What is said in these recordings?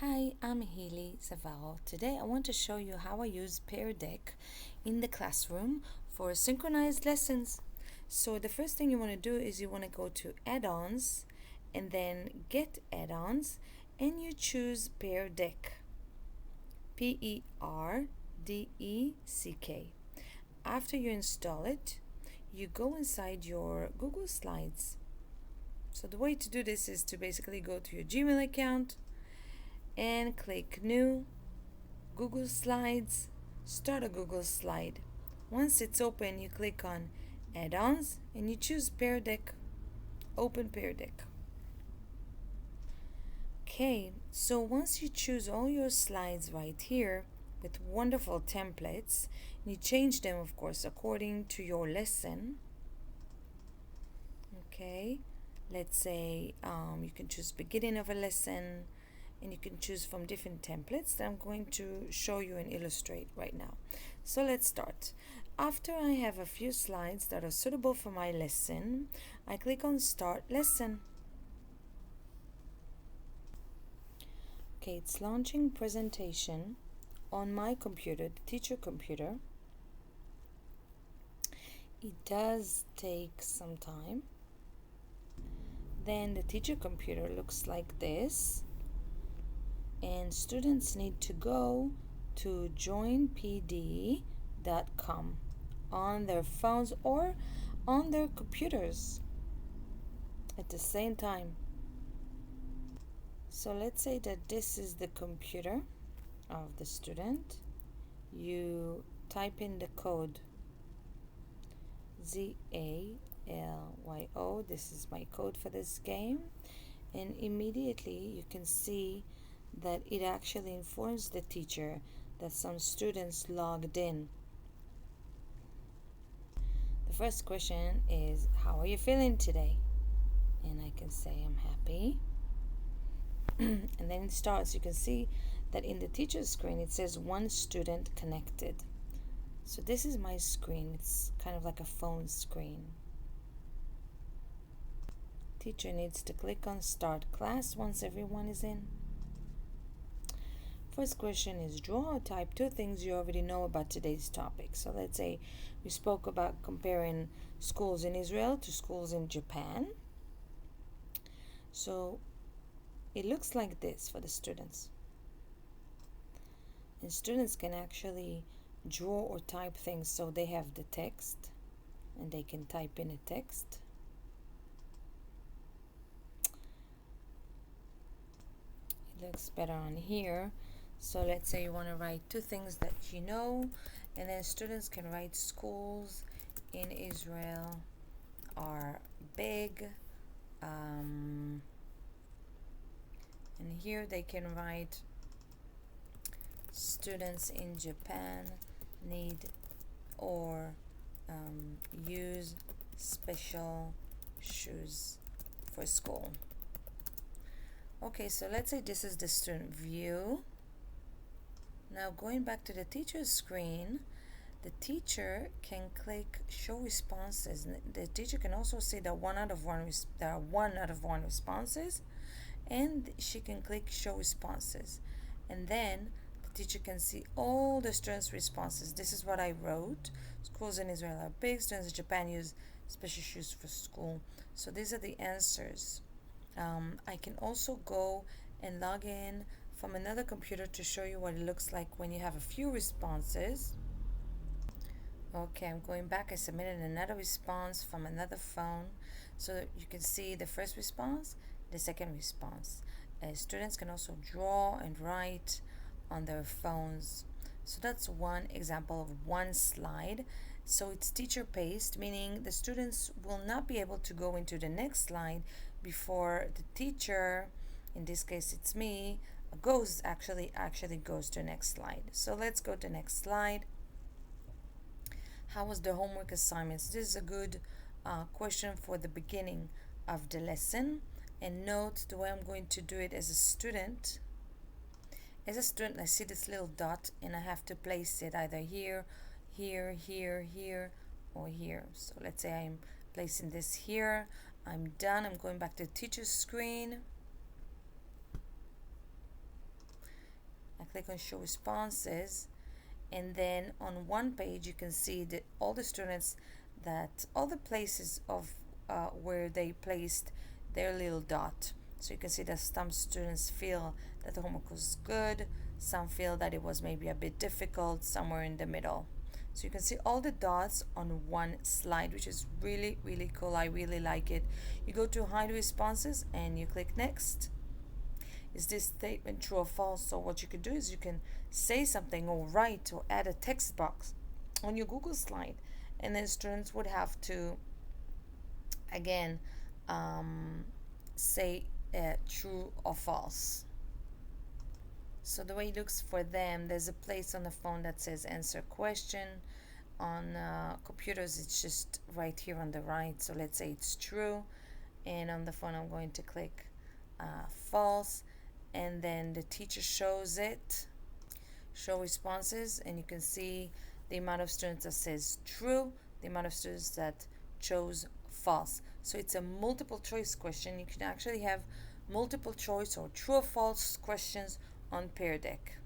Hi, I'm Healy Zavarro. Today I want to show you how I use Pear Deck in the classroom for synchronized lessons. So the first thing you want to do is you want to go to add-ons and then get add-ons and you choose Pear Deck. P-E-R-D-E-C-K. After you install it, you go inside your Google Slides. So the way to do this is to basically go to your Gmail account and click New, Google Slides, start a Google slide. Once it's open, you click on Add-ons and you choose Pear Deck. Open Pear Deck. Okay, so once you choose all your slides right here with wonderful templates, you change them, of course, according to your lesson. Okay, let's say you can choose beginning of a lesson, and you can choose from different templates that I'm going to show you and illustrate right now. So let's start. After I have a few slides that are suitable for my lesson, I click on Start Lesson. Okay, it's launching presentation on my computer, the teacher computer. It does take some time. Then the teacher computer looks like this. And students need to go to joinpd.com on their phones or on their computers at the same time. So let's say that this is the computer of the student. You type in the code ZALYO. This is my code for this game, and immediately you can see that it actually informs the teacher that some students logged in. The first question is, how are you feeling today? And I can say I'm happy. And then it starts. You can see that in the teacher's screen it says one student connected. So this is my screen. It's kind of like a phone screen. Teacher needs to click on start class once everyone is in. First question is, draw or type two things you already know about today's topic. So let's say we spoke about comparing schools in Israel to schools in Japan. So it looks like this for the students. And students can actually draw or type things, so they have the text and they can type in a text. It looks better on here. So let's say you want to write two things that you know, and then students can write schools in Israel are big. And here they can write students in Japan need or use special shoes for school. Okay, so let's say this is the student view. Now going back to the teacher's screen, the teacher can click show responses. The teacher can also see that there are 1 out of 1 responses, and she can click show responses, and then the teacher can see all the students' responses. This is what I wrote. Schools in Israel are big. Students in Japan use special shoes for school. So these are the answers. I can also go and log in from another computer to show you what it looks like when you have a few responses. Okay, I'm going back. I submitted another response from another phone, so that you can see the first response, the second response. Students can also draw and write on their phones. So that's one example of one slide. So it's teacher paced, meaning the students will not be able to go into the next slide before the teacher, in this case it's me, actually goes to the next slide. So let's go to the next slide. How was the homework assignments? This is a good question for the beginning of the lesson. And note the way I'm going to do it as a student. As a student, I see this little dot and I have to place it either here, here, here, here, or here. So let's say I'm placing this here. I'm done. I'm going back to the teacher's screen. I click on show responses, and then on one page you can see that all the students, that all the places of where they placed their little dot. So you can see that some students feel that the homework was good, some feel that it was maybe a bit difficult, somewhere in the middle. So you can see all the dots on one slide, which is really, really cool. I really like it. You go to hide responses and you click next. Is this statement true or false? So what you can do is you can say something or write or add a text box on your Google slide, and then students would have to again say true or false. So the way it looks for them, there's a place on the phone that says answer question. On computers it's just right here on the right, so let's say it's true, and on the phone I'm going to click false, and then the teacher shows it, show responses, and you can see the amount of students that says true, the amount of students that chose false. So it's a multiple choice question. You can actually have multiple choice or true or false questions on Pear Deck.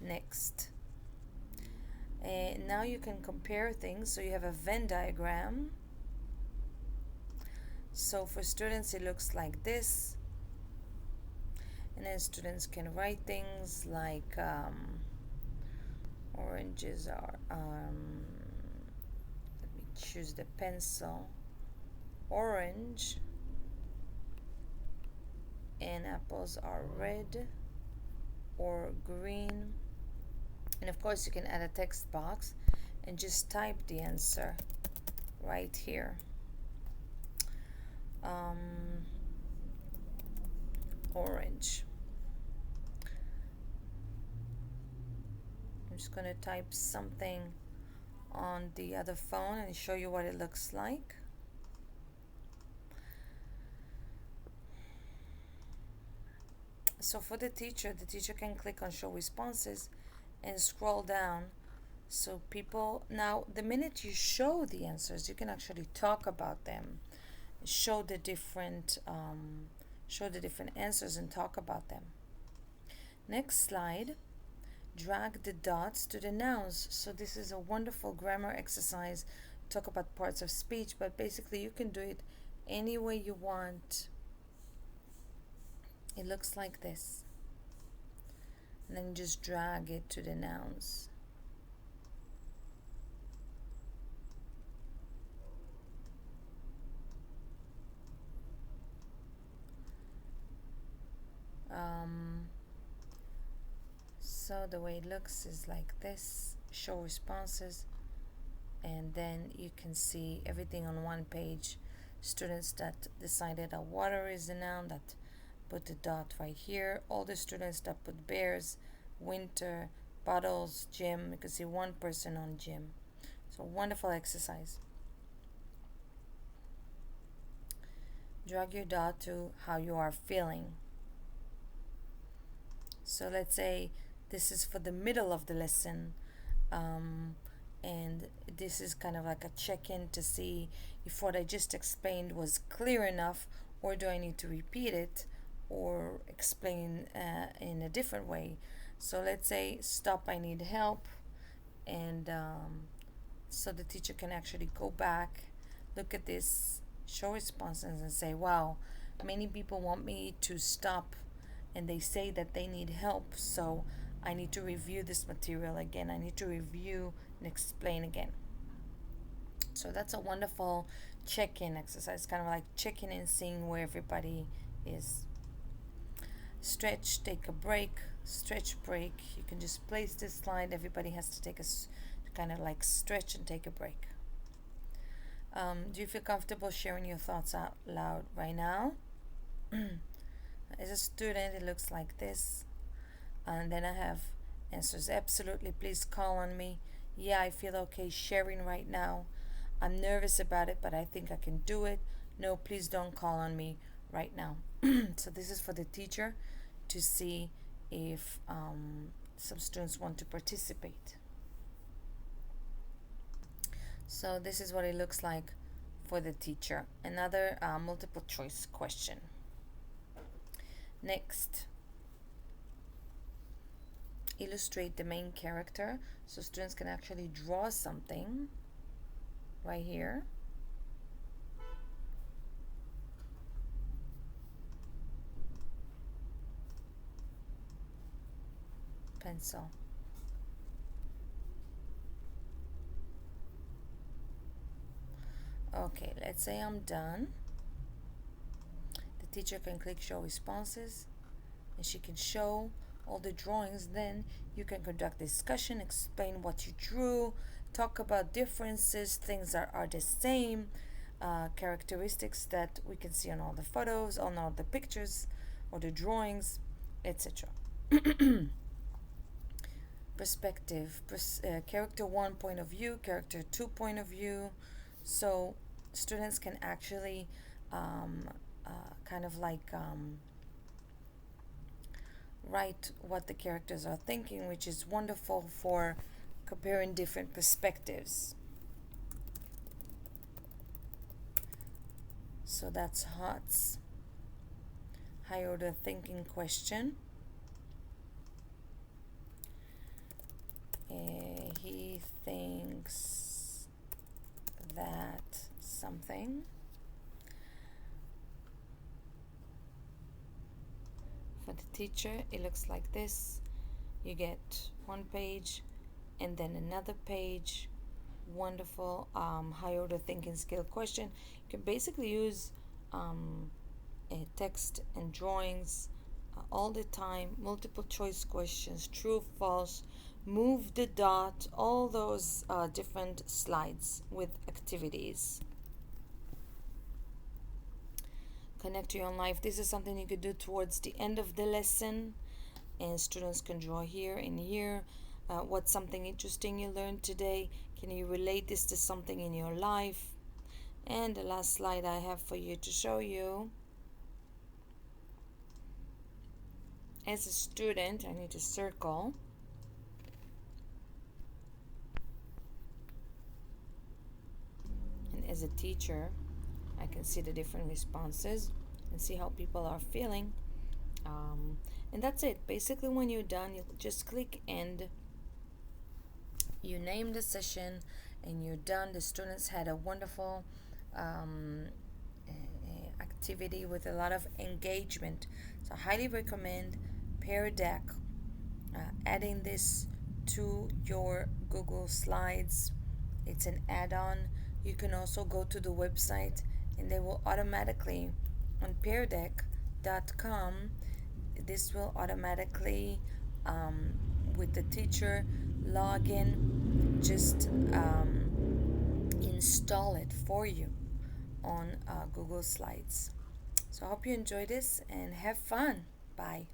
Next. And now you can compare things. So you have a Venn diagram. So for students it looks like this, and then students can write things like oranges are let me choose the pencil, orange, and apples are red or green. And of course you can add a text box and just type the answer right here. Orange. I'm just going to type something on the other phone and show you what it looks like. So for the teacher can click on show responses and scroll down. So people, now the minute you show the answers, you can actually talk about them, show the different answers and talk about them. Next slide, drag the dots to the nouns. So this is a wonderful grammar exercise. Talk about parts of speech, but basically you can do it any way you want. It looks like this, and then just drag it to the nouns. So the way it looks is like this, show responses, and then you can see everything on one page. Students that decided that water is a noun, that put the dot right here. All the students that put bears, winter, bottles, gym. You can see one person on gym. So wonderful exercise. Drag your dot to how you are feeling. So let's say this is for the middle of the lesson, and this is kind of like a check-in to see if what I just explained was clear enough, or do I need to repeat it or explain in a different way. So let's say stop, I need help, and so the teacher can actually go back, look at this, show responses, and say, wow, many people want me to stop and they say that they need help, so I need to review this material again. I need to review and explain again. So that's a wonderful check-in exercise, kind of like checking in, seeing where everybody is. Stretch, take a break, stretch, break. You can just place this slide. Everybody has to take a kind of like stretch and take a break. Do you feel comfortable sharing your thoughts out loud right now? As a student, it looks like this. And then I have answers. Absolutely, please call on me. Yeah, I feel okay sharing right now. I'm nervous about it, but I think I can do it. No, please don't call on me right now. So this is for the teacher to see if some students want to participate. So this is what it looks like for the teacher. Another multiple choice question. Next. illustrate the main character, so students can actually draw something right here. Pencil. Okay, let's say I'm done. The teacher can click show responses and she can show all the drawings. Then you can conduct discussion, explain what you drew, talk about differences, things that are the same, characteristics that we can see on all the photos, on all the pictures or the drawings, etc. Perspective, character 1 point of view, character 2 point of view. So students can actually um, kind of like write what the characters are thinking, which is wonderful for comparing different perspectives. So that's Hot's high order thinking question. He thinks that something. For the teacher, it looks like this. You get one page and then another page. Wonderful high order thinking skill question. You can basically use text and drawings all the time, multiple choice questions, true, false, move the dot, all those different slides with activities. Connect to your own life. This is something you could do towards the end of the lesson, and students can draw here and here. What's something interesting you learned today? Can you relate this to something in your life? And the last slide I have for you to show you. As a student, I need to circle. And as a teacher, I can see the different responses and see how people are feeling. And that's it. Basically, when you're done, you just click end. You name the session and you're done. The students had a wonderful activity with a lot of engagement. So I highly recommend Pear Deck. Adding this to your Google Slides. It's an add-on. You can also go to the website and they will automatically on peardeck.com. This will automatically with the teacher login just install it for you on Google Slides. So I hope you enjoy this and have fun. Bye.